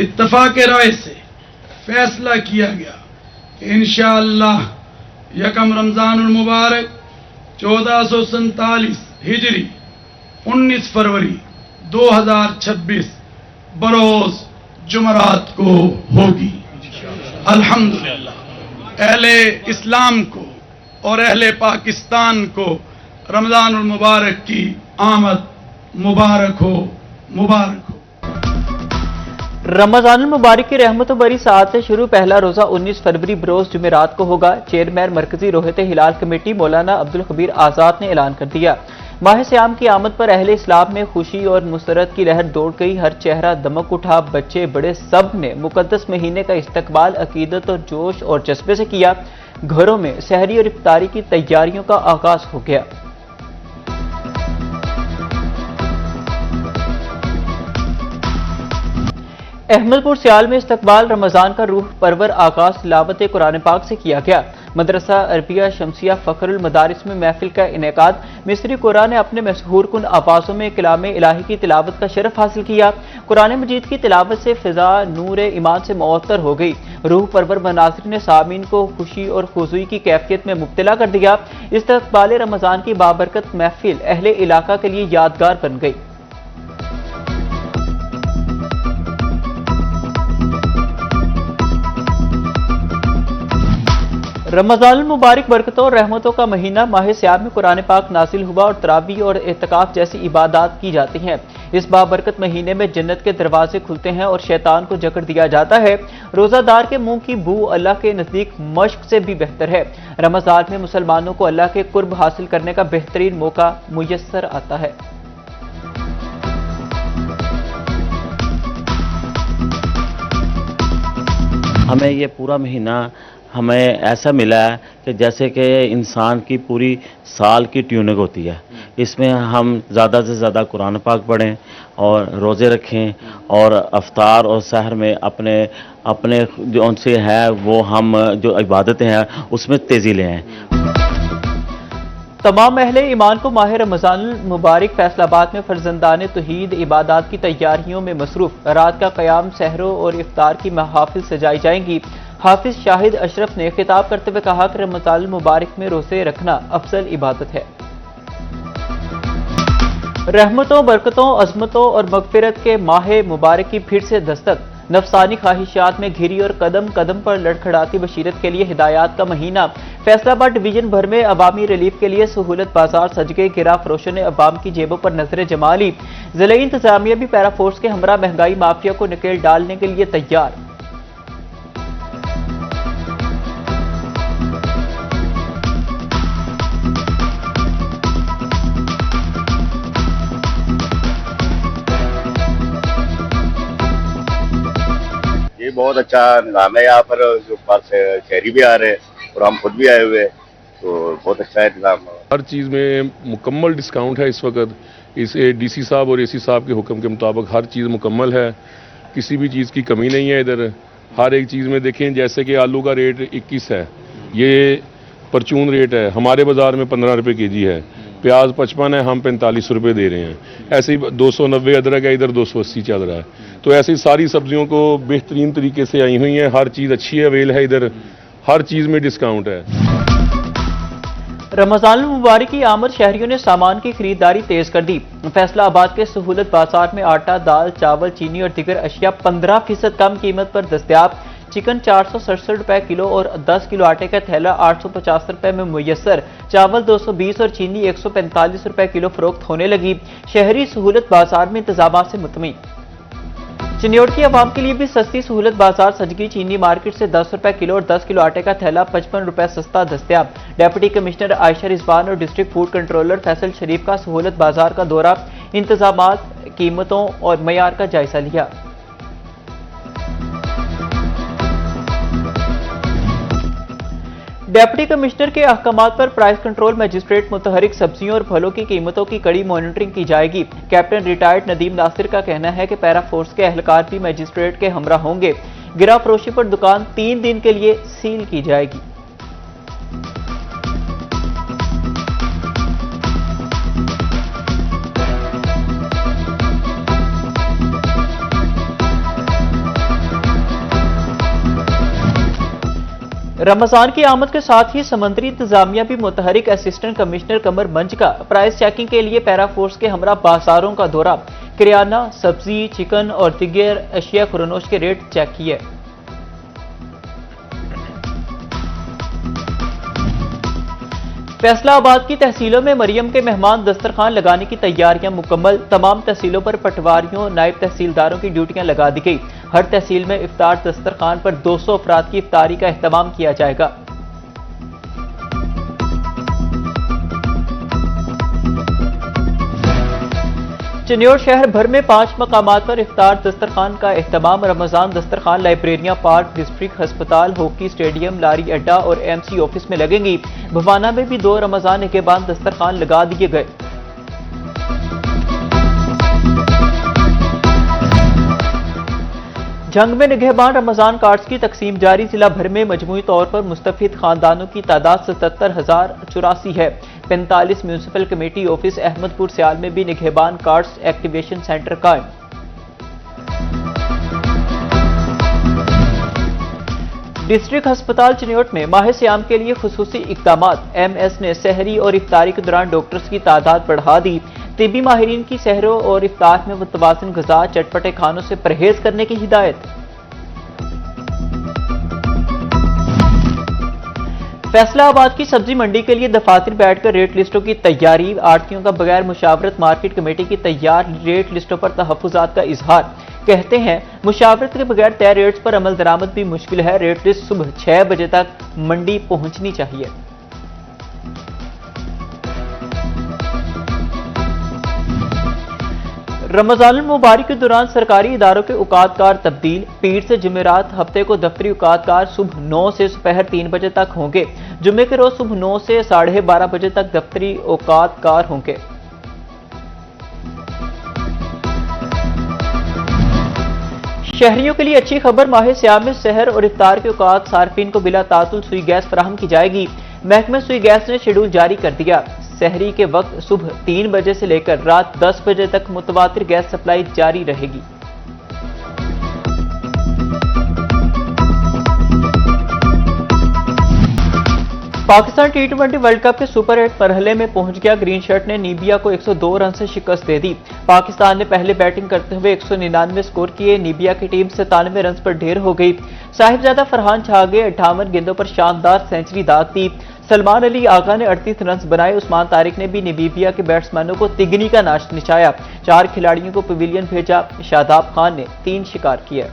इत्तफाक राय से फैसला किया गया कि इंशाअल्लाह यकम रमज़ानुल मुबारक 1447 हिजरी 19 फरवरी 2026 बरोज जुमरात को होगी। अल्हम्दुलिल्लाह अहले इस्लाम को और अहले पाकिस्तान को रमज़ानुल मुबारक की आमद मुबारक हो, मुबारक हो। रमज़ानुल मुबारक की रहमतों भरी साथ से शुरू पहला रोजा 19 फरवरी बरोज जुमेरात को होगा। चेयरमैन मरकजी रोहते हिलाल कमेटी मौलाना अब्दुल खबीर आजाद ने ऐलान कर दिया। माह सियाम की आमद पर अहले इस्लाम में खुशी और मुसरत की लहर दौड़ गई। हर चेहरा दमक उठा। बच्चे बड़े सब ने मुकद्दस महीने का इस्तकबाल अकीदत और जोश और जज्बे से किया। घरों में सहरी और इफ्तारी की तैयारियों का आगाज हो गया। अहमदपुर सियाल में इस्तकबाल रमजान का रूह परवर आगाज तिलावत कुरान पाक से किया गया। मदरसा अरबिया शमसिया फखरुल मदारिस में महफिल का इनेकाद। मिस्री कुरान ने अपने मशहूर कुन आवाज़ों में कलाम इलाही की तिलावत का शरफ हासिल किया। कुरान मजीद की तिलावत से फिजा नूर ईमान से मुअत्तर हो गई। रूह परवर मनासिर ने सामीन को खुशी और खुजूई की कैफियत में मुब्तला कर दिया। इस्तकबाल रमजान की बाबरकत महफिल अहले इलाका के लिए यादगार बन गई। रमज़ानुल मुबारक बरकतों और रहमतों का महीना। माह सियाम में कुरान पाक नाजिल हुआ और तरावी और एतकाफ जैसी इबादत की जाती हैं। इस बाबरकत महीने में जन्नत के दरवाजे खुलते हैं और शैतान को जकड़ दिया जाता है। रोजादार के मुंह की बू अल्लाह के नजदीक मश्क से भी बेहतर है। रमज़ान में मुसलमानों को अल्लाह के कुर्ब हासिल करने का बेहतरीन मौका मुयस्सर आता है। हमें ये पूरा महीना हमें ऐसा मिला है कि जैसे कि इंसान की पूरी साल की ट्यूनिंग होती है। इसमें हम ज़्यादा से ज़्यादा कुरान पाक पढ़ें और रोज़े रखें और अफ्तार और सहर में अपने अपने जो उनसे है वो हम जो इबादतें हैं उसमें तेज़ी ले आएँ। तमाम अहले ईमान को माह रमज़ानुल मुबारक फैसलाबाद में फर्जंदान तौहीद इबादत की तैयारियों में मसरूफ। रात का क़याम, सहरों और इफ्तार की महाफिल सजाई जाएंगी। हाफिज शाहिद अशरफ ने खिताब करते हुए कहा कि रमज़ानुल मुबारक में रोज़े रखना अफजल इबादत है। रहमतों, बरकतों, अज़मतों और मगफिरत के माह मुबारक की फिर से दस्तक। नफसानी ख्वाहिशात में घिरी और कदम कदम पर लड़खड़ाती बशीरत के लिए हिदायत का महीना। फैसलाबाद डिवीजन भर में अवामी रिलीफ के लिए सहूलत बाजार सज गए। गिरा फरोशों ने अवाम की जेबों पर नजरें जमा ली। जिले इंतजामिया भी पैरा फोर्स के हमरा महंगाई माफिया को नकेल डालने के लिए तैयार। ये बहुत अच्छा निज़ाम है। यहाँ पर जो पास शहरी भी आ रहे हैं और हम खुद भी आए हुए हैं, तो बहुत अच्छा है निज़ाम। हर चीज़ में मुकम्मल डिस्काउंट है इस वक्त। इस डीसी साहब और एसी साहब के हुक्म के मुताबिक हर चीज़ मुकम्मल है, किसी भी चीज़ की कमी नहीं है इधर। हर एक चीज़ में देखें, जैसे कि आलू का रेट 21 है, ये परचून रेट है, हमारे बाज़ार में 15 रुपये केजी है। प्याज 55 है, हम 45 रुपये दे रहे हैं। ऐसे ही 290 अदरक है, इधर 280 चल रहा है। तो ऐसी सारी सब्जियों को बेहतरीन तरीके से आई हुई हैं। हर चीज़ अच्छी अवेल है इधर, हर चीज़ में डिस्काउंट है। रमज़ानुल मुबारक की आमद शहरियों ने सामान की खरीदारी तेज कर दी। फैसलाबाद के सहूलत बाजार में आटा, दाल, चावल, चीनी और दीगर अशिया 15% कम कीमत पर दस्तयाब। चिकन 467 रुपए किलो और 10 किलो आटे का थैला 850 रुपए में मुयस्सर। चावल 220 और चीनी 145 रुपए किलो फरोख्त होने लगी। शहरी सहूलत बाजार में इंतजाम से मुतमिन। चिन्योट की आवाम के लिए भी सस्ती सहूलत बाजार सजगी। चीनी मार्केट से 10 रुपए किलो और 10 किलो आटे का थैला 55 रुपए सस्ता दस्तयाब। डिप्टी कमिश्नर आयशा रिजवान और डिस्ट्रिक्ट फूड कंट्रोलर फैसल शरीफ का सहूलत बाजार का दौरा, इंतजामात, कीमतों और मयार का जायजा लिया। डिप्टी कमिश्नर के अहकामात पर प्राइस कंट्रोल मजिस्ट्रेट मुतहरिक सब्जियों और फलों की कीमतों की कड़ी मॉनिटरिंग की जाएगी। कैप्टन रिटायर्ड नदीम नासिर का कहना है कि पैरा फोर्स के एहलकार भी मजिस्ट्रेट के हमरा होंगे। गिरा फरोशी पर दुकान 3 दिन के लिए सील की जाएगी। रमजान की आमद के साथ ही समंदरी इंतजामिया भी मुतहरिक असिस्टेंट कमिश्नर कमर मंज का प्राइस चेकिंग के लिए पैरा फोर्स के हमरा बाजारों का दौरा, किराना, सब्जी, चिकन और दीगर अशिया खुरनोश के रेट चेक किए। फैसलाबाद की तहसीलों में मरियम के मेहमान दस्तरखान लगाने की तैयारियां मुकम्मल, तमाम तहसीलों पर पटवारियों, नायब तहसीलदारों की ड्यूटियां लगा दी गई। हर तहसील में इफ्तार दस्तरखान पर 200 अफराद की इफ्तारी का एहतमाम किया जाएगा। चिन्नौर शहर भर में 5 मकामात पर इफ्तार दस्तरखान का एहतमाम। रमजान दस्तरखान लाइब्रेरियां, पार्क, डिस्ट्रिक्ट अस्पताल, हॉकी स्टेडियम, लारी अड्डा और एमसी ऑफिस में लगेंगी। भवाना में भी 2 रमजान निगहबान दस्तरखान लगा दिए गए। जंग में निगहबान रमजान कार्ड्स की तकसीम जारी। जिला भर में मजमूई तौर पर मुस्तफिद खानदानों की तादाद 77,084 है। 45 म्यूनिसिपल कमेटी ऑफिस अहमदपुर सियाल में भी निगहबान कार्ड्स एक्टिवेशन सेंटर कायम। डिस्ट्रिक्ट अस्पताल चिन्नौर में माह सियाम के लिए खुसूसी इक़दामात। एमएस ने सहरी और इफ्तारी के दौरान डॉक्टर्स की तादाद बढ़ा दी। तिब्बी माहिरीन की सहरों और इफ्तार में मुतवाज़िन ग़िज़ा, चटपटे खानों से परहेज करने की हिदायत। फैसलाबाद की सब्जी मंडी के लिए दफातर बैठकर रेट लिस्टों की तैयारी। आड़तियों का बगैर मुशावरत मार्केट कमेटी की तैयार रेट लिस्टों पर तहफ़्फ़ुज़ात का इजहार। कहते हैं मुशावरत के बगैर तय रेट्स पर अमल दरामद भी मुश्किल है। रेट लिस्ट सुबह 6 बजे तक मंडी पहुंचनी चाहिए। रमजान मुबारक के दौरान सरकारी इदारों के औकातकार तब्दील। पीर से जुमेरात हफ्ते को दफ्तरी औकातकार सुबह 9 से दोपहर 3 बजे तक होंगे। जुम्मे के रोज सुबह 9 से 12:30 बजे तक दफ्तरी औकातकार होंगे। शहरियों के लिए अच्छी खबर, माह सियाम में सहर और इफ्तार के औकात सार्फिन को बिला तातुल सुई गैस फराहम की जाएगी। महकमे सुई गैस ने शेड्यूल जारी कर दिया। सहरी के वक्त सुबह 3 बजे से लेकर रात 10 बजे तक मुतवातिर गैस सप्लाई जारी रहेगी। पाकिस्तान T20 वर्ल्ड कप के सुपर 8 मरहले में पहुंच गया। ग्रीन शर्ट ने नीबिया को 102 रन से शिकस्त दे दी। पाकिस्तान ने पहले बैटिंग करते हुए 199 स्कोर किए। नीबिया की टीम 97 रन पर ढेर हो गई। साहिबजादा फरहान छागे 58 गेंदों पर शानदार सेंचुरी दाग दी। सलमान अली आगा ने 38 रन बनाए। उस्मान तारिक ने भी नामीबिया के बैट्समैनों को तिगनी का नाच नचाया। 4 खिलाड़ियों को पवेलियन भेजा। शादाब खान ने 3 शिकार किए।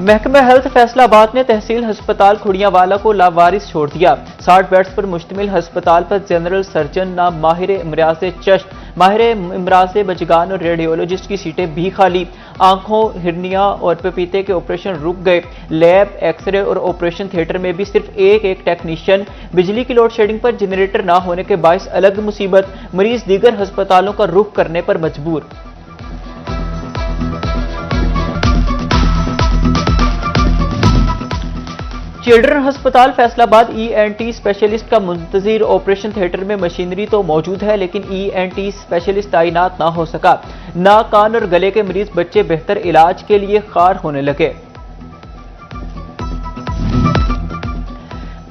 महकमा हेल्थ फैसलाबाद ने तहसील हस्पताल खुड़ियावाला को लावारिस छोड़ दिया। 60 बेड्स पर मुश्तमिल हस्पताल पर जनरल सर्जन नाम माहिर इमराज चश्त, माहिर इमराज बजगान और रेडियोलॉजिस्ट की सीटें भी खाली। आंखों, हिरनिया और पपीते के ऑपरेशन रुक गए। लैब, एक्सरे और ऑपरेशन थिएटर में भी सिर्फ एक टेक्नीशियन। बिजली की लोड शेडिंग पर जनरेटर ना होने के बायस अलग मुसीबत। मरीज दीगर हस्पतालों का रुख करने पर मजबूर। चिल्ड्रन अस्पताल फैसलाबाद ENT स्पेशलिस्ट का मुंतजिर। ऑपरेशन थिएटर में मशीनरी तो मौजूद है लेकिन ENT स्पेशलिस्ट तैनात ना हो सका। नाक, कान और गले के मरीज बच्चे बेहतर इलाज के लिए खार होने लगे।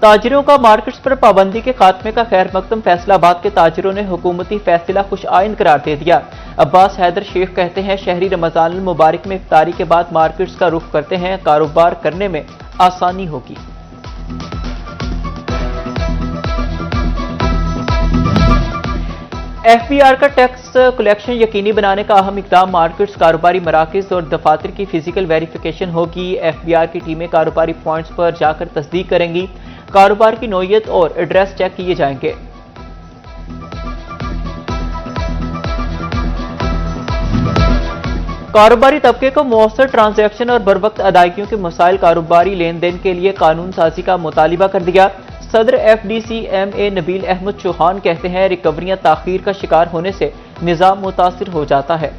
ताजिरों का मार्केट्स पर पाबंदी के खात्मे का खैर मकदम। फैसलाबाद के ताजिरों ने हुकूमती फैसला खुश आइन करार दे दिया। अब्बास हैदर शेख कहते हैं शहरी रमजान मुबारक में इफ्तारी के बाद मार्केट्स का रुख करते हैं, कारोबार करने में आसानी होगी। FBR का टैक्स कलेक्शन यकीनी बनाने का अहम इकदाम। मार्केट्स, कारोबारी मराकज़ और दफातर की फिजिकल वेरिफिकेशन होगी। FBR की टीमें कारोबारी पॉइंट्स पर जाकर तस्दीक करेंगी। कारोबार की नौयत और एड्रेस चेक किए जाएंगे। कारोबारी तबके को मौसर ट्रांजैक्शन और बरवक्त अदायगियों के मसाइल कारोबारी लेन देन के लिए कानून साजी का मुतालिबा कर दिया। सदर FDC-MA नबील अहमद चौहान कहते हैं रिकवरियां ताखीर का शिकार होने से निज़ाम मुतासिर हो जाता है।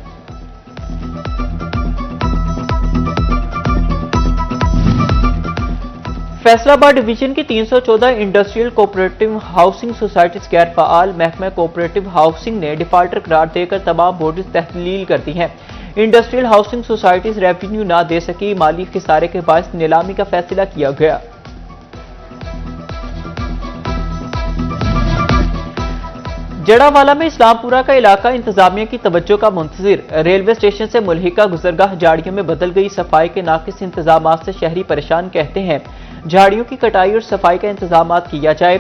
फैसलाबाद डिवीजन की 314 इंडस्ट्रियल कोऑपरेटिव हाउसिंग सोसाइटीज गैर फाल महकमा कोऑपरेटिव हाउसिंग ने डिफाल्टर करार देकर तमाम बोर्ड तहलील कर दी हैं। इंडस्ट्रियल हाउसिंग सोसाइटीज रेवेन्यू ना दे सकी, माली खिसारे के बायस नीलामी का फैसला किया गया। जड़ावाला में इस्लामपुरा का इलाका इंतजामिया की तवज्जो का मुंतजिर। रेलवे स्टेशन से मुल्हिका गुजरगाह झाड़ियों में बदल गई, सफाई के नाकिस इंतजाम से शहरी परेशान। कहते हैं झाड़ियों की कटाई और सफाई का इंतजाम किया जाए,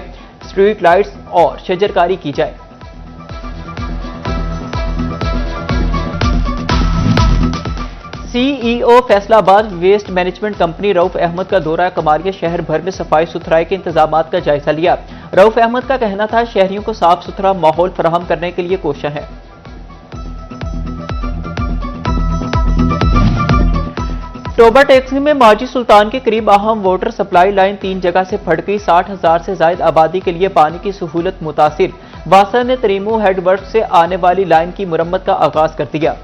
स्ट्रीट लाइट्स और शजरकारी की जाए। CEO Faisalabad waste management company Rauf Ahmad का दौरा कमारिया शहर भर में सफाई सुथराई के इंतजामात का जायजा लिया। रऊफ अहमद का कहना था शहरियों को साफ सुथरा माहौल फराहम करने के लिए कोशिश है। टोबा टैक्सी में माजी सुल्तान के करीब अहम वाटर सप्लाई लाइन 3 जगह से फट गई। 60,000 से ज्यादा आबादी के लिए पानी की सहूलत मुतासिर। वासा ने तरीमो हेडवर्क से आने वाली लाइन की मुरम्मत का आगाज कर दिया।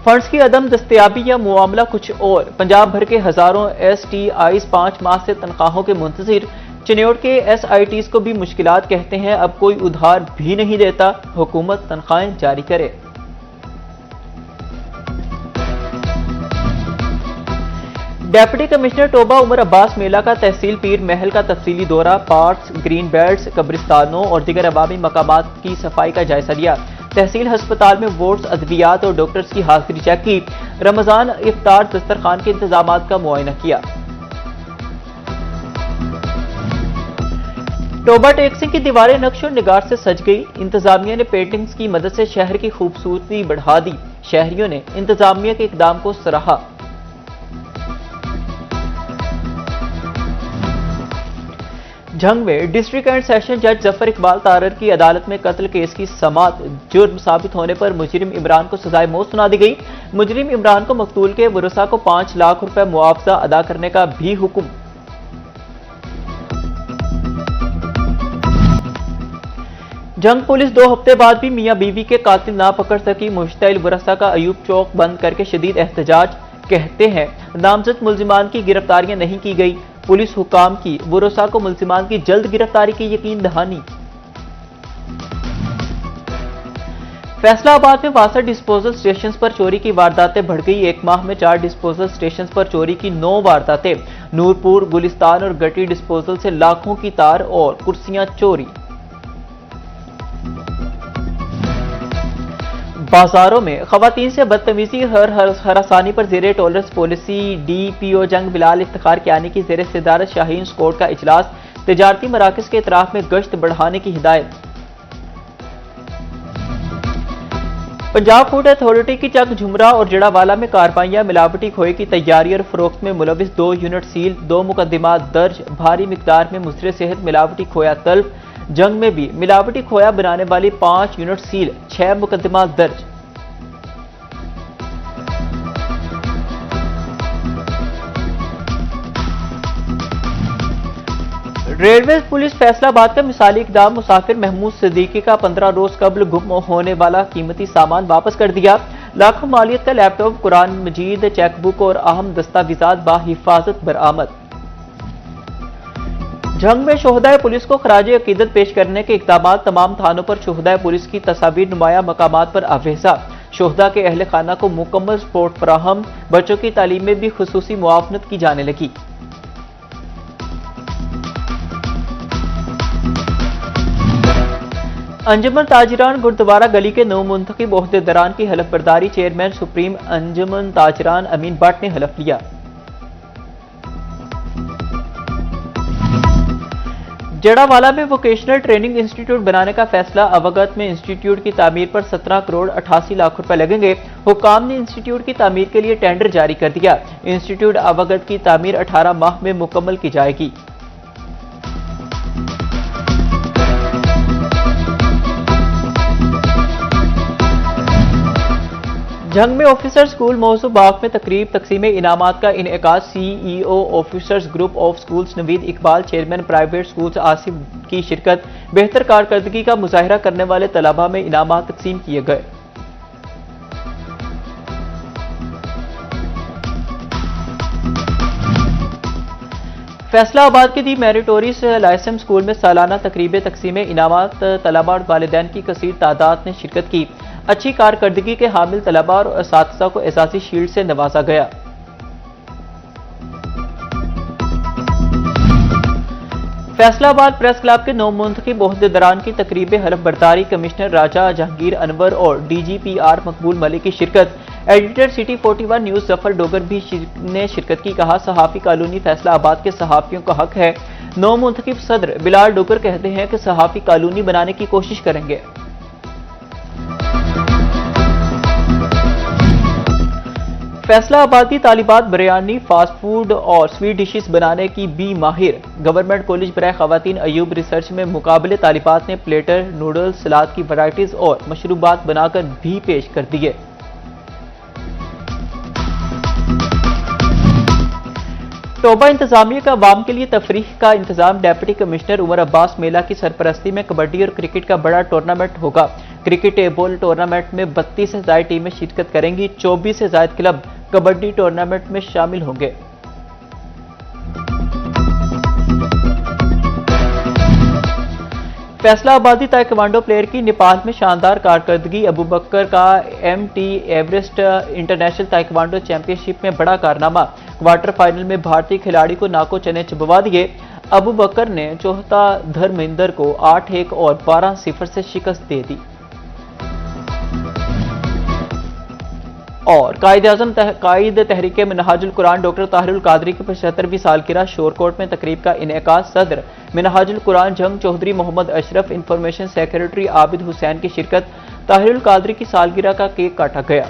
फंड्स की अदम दस्तयाबी या मामला कुछ और। पंजाब भर के हजारों STIs 5 माह से तनख्वाहों के मुंतजिर। चिन्योट के SITs को भी मुश्किलात, कहते हैं अब कोई उधार भी नहीं देता, हुकूमत तनख्वाहें जारी करे। डेप्यूटी कमिश्नर टोबा उमर अब्बास मेला का तहसील पीर महल का तफसीली दौरा, पार्क्स, ग्रीन बेल्ट्स, कब्रिस्तानों और दीगर अवामी मकामात की सफाई का जायजा लिया। तहसील हस्पताल में वार्ड्स, अद्वियात और डॉक्टर्स की हाजिरी चेक की। रमजान इफ्तार दस्तरखान के इंतजामात का मुआयना किया। टोबा टैक्सी की दीवारें नक्श और निगार से सज गई। इंतजामिया ने पेंटिंग्स की मदद से शहर की खूबसूरती बढ़ा दी। शहरियों ने इंतजामिया के इकदाम को सराहा। जंग में डिस्ट्रिक्ट एंड सेशन जज जफर इकबाल तारर की अदालत में कत्ल केस की समाअत। जुर्म साबित होने पर मुजरिम इमरान को सजाए मौत सुना दी गई। मुजरिम इमरान को मकतूल के वरसा को 5 लाख रुपए मुआवजा अदा करने का भी हुक्म। जंग पुलिस 2 हफ्ते बाद भी मियां बीवी के कातिल ना पकड़ सकी। मुश्तइल वरसा का अयूब चौक बंद करके शदीद एहतजाज। कहते हैं नामजद मुल्जिमान की गिरफ्तारियां नहीं की गई। पुलिस हुकाम की वरसा को मुल्जिमान की जल्द गिरफ्तारी की यकीन दहानी। फैसलाबाद में 62 डिस्पोजल स्टेशन पर चोरी की वारदातें बढ़ गई। 1 माह में 4 डिस्पोजल स्टेशन पर चोरी की 9 वारदातें। नूरपुर, गुलिस्तान और गटी डिस्पोजल से लाखों की तार और कुर्सियां चोरी। बाजारों में खवातीन से बदतमीजी हरासानी पर जेर टॉलरेंस पॉलिसी। DPO जंग बिलाल इफ्तिखार कियानी की जेर सदारत शाहीन स्क्वाड का इजलास। तिजारती मराकज के इतराफ में गश्त बढ़ाने की हिदायत। पंजाब फूड अथॉरिटी की चक झुमरा और जड़ावाला में कार्रवाइयां। मिलावटी खोए की तैयारी और फरोख्त में मुलविस 2 यूनिट सील। 2 मुकदमात दर्ज। भारी मिकदार में मुसरे सेहत मिलावटी खोया तल्फ। जंग में भी मिलावटी खोया बनाने वाली 5 यूनिट सील। 6 मुकदमा दर्ज। रेलवे पुलिस फैसलाबाद का मिसाली इकदाम। मुसाफिर महमूद सिद्दीकी का 15 रोज कबल गुम होने वाला कीमती सामान वापस कर दिया। लाखों मालियत का लैपटॉप, कुरान मजीद, चेकबुक और अहम दस्तावेजात बाहिफाजत बरामद। जंग में शोहदाए पुलिस को खराज अकीदत पेश करने के इकदाम। तमाम थानों पर शोहदाए पुलिस की तस्वीर नुमाया मकामात पर अवहसा। शोहदा के अहल खाना को मुकम्मल सपोर्ट फराहम। बच्चों की तालीम में भी खुसूसी मुआवनत की जाने लगी। अंजुमन ताजरान गुरुद्वारा गली के नौ मुंतखब ओहदेदारान की हलफ बर्दारी। चेयरमैन सुप्रीम अंजुमन ताजरान अमीन भट्ट ने हलफ लिया। जड़ावाला में वोकेशनल ट्रेनिंग इंस्टीट्यूट बनाने का फैसला। अवगत में इंस्टीट्यूट की तामीर पर 17 करोड़ 88 लाख रुपए लगेंगे। हुकाम ने इंस्टीट्यूट की तामीर के लिए टेंडर जारी कर दिया। इंस्टीट्यूट अवगत की तामीर 18 माह में मुकम्मल की जाएगी। जंग में ऑफिसर स्कूल मौजू बाग में तकरीब तकसीम इनामात का इनेकाद। CEO officers group of schools Naveed Iqbal, chairman private schools Asif की शिरकत। बेहतर कारकर्दगी का मुजाहिरा करने वाले तलबा में इनामात तकसीम किए गए। फैसलाबाद के दी मेरिटोरियस लाइसेंस स्कूल में सालाना तकरीब तकसीम इनामात तलबा और वालिदैन की कसीर तादाद ने शिरकत की। अच्छी कारकर्दगी के हामिल तलबा और असातिज़ा को एजाज़ी शील्ड से नवाजा गया। फैसलाबाद प्रेस क्लब के नौ मुंतखब ओहदेदारान की तकरीब हलफ बर्दारी कमिश्नर राजा जहांगीर अनवर और DGPR मकबूल मलिक की शिरकत। Editor city 41 news Zafar Dogar भी ने शिरकत की। कहा, सहाफ़ी कॉलोनी फैसलाबाद के सहाफ़ियों का हक है। नौ मुंतखब सदर बिलाल डोगर कहते हैं कि सहाफ़ी कॉलोनी बनाने की कोशिश करेंगे। फैसलाबादी तालिबात बिरयानी, फास्ट फूड और स्वीट डिशेस बनाने की भी माहिर। गवर्नमेंट कॉलेज बराए खवातीन अयूब रिसर्च में मुकाबले तालिबात ने प्लेटर, नूडल्स, सलाद की वैराइटीज और मशरूबात बनाकर भी पेश कर दिए। टोबा इंतजामिया का अवाम के लिए तफरीह का इंतजाम। डेप्यूटी कमिश्नर उमर अब्बास मेला की सरपरस्ती में कबड्डी और क्रिकेट का बड़ा टूर्नामेंट होगा। क्रिकेट टेबल टूर्नामेंट में 32 से ज्यादा टीमें शिरकत करेंगी। 24 से ज्यादा क्लब कबड्डी टूर्नामेंट में शामिल होंगे। फैसलाबादी ताइक्वांडो प्लेयर की नेपाल में शानदार कारकर्दगी। अबू बकर का MT Everest international taekwondo championship में बड़ा कारनामा। क्वार्टर फाइनल में भारतीय खिलाड़ी को नाको चने चबवा दिए। अबू बकर ने चौथा धर्मेंद्र को 8-1 और 12-0 से शिकस्त दे दी। और कायद तहरीक मिनहाजुल कुरान डॉक्टर ताहिरुल कादरी की 75वीं सालगिरह शोरकोट में तकरीब का इनेकाद। सदर मिनहाजुल कुरान जंग चौधरी मोहम्मद अशरफ, इंफॉर्मेशन सेक्रेटरी आबिद हुसैन की शिरकत। ताहिरुल कादरी की सालगिरह का केक काटा गया।